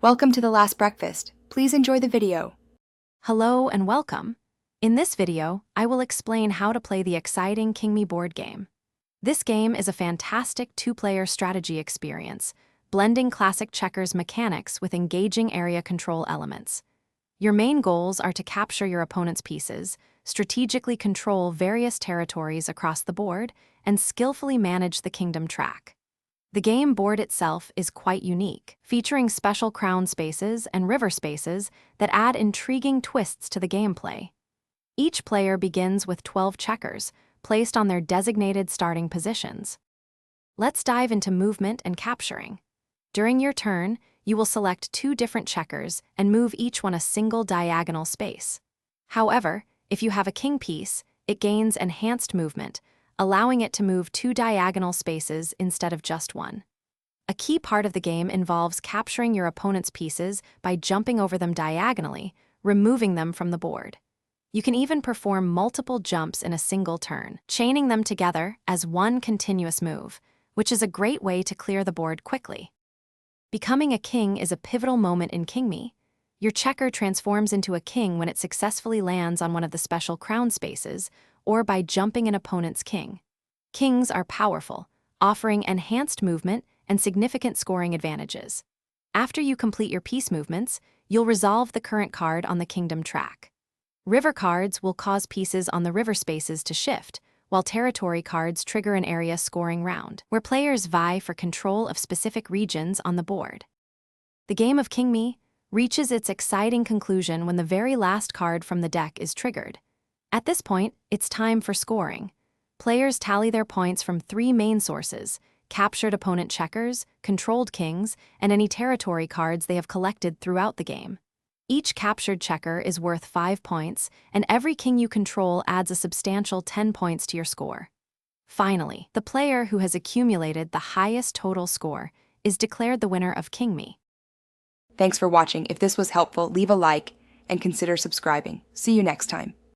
Welcome to The Last Breakfast. Please enjoy the video. Hello and welcome. In this video, I will explain how to play the exciting King Me board game. This game is a fantastic two-player strategy experience, blending classic checkers mechanics with engaging area control elements. Your main goals are to capture your opponent's pieces, strategically control various territories across the board, and skillfully manage the kingdom track. The game board itself is quite unique, featuring special crown spaces and river spaces that add intriguing twists to the gameplay. Each player begins with 12 checkers, placed on their designated starting positions. Let's dive into movement and capturing. During your turn, you will select 2 different checkers and move each one a single diagonal space. However, if you have a king piece, it gains enhanced movement, allowing it to move 2 diagonal spaces instead of just 1. A key part of the game involves capturing your opponent's pieces by jumping over them diagonally, removing them from the board. You can even perform multiple jumps in a single turn, chaining them together as one continuous move, which is a great way to clear the board quickly. Becoming a king is a pivotal moment in King Me. Your checker transforms into a king when it successfully lands on one of the special crown spaces, or by jumping an opponent's king. Kings are powerful, offering enhanced movement and significant scoring advantages. After you complete your piece movements, you'll resolve the current card on the kingdom track. River cards will cause pieces on the river spaces to shift, while territory cards trigger an area scoring round, where players vie for control of specific regions on the board. The game of King Me reaches its exciting conclusion when the very last card from the deck is triggered. At this point, it's time for scoring. Players tally their points from 3 main sources: captured opponent checkers, controlled kings, and any territory cards they have collected throughout the game. Each captured checker is worth 5 points, and every king you control adds a substantial 10 points to your score. Finally, the player who has accumulated the highest total score is declared the winner of King Me. Thanks for watching. If this was helpful, leave a like and consider subscribing. See you next time.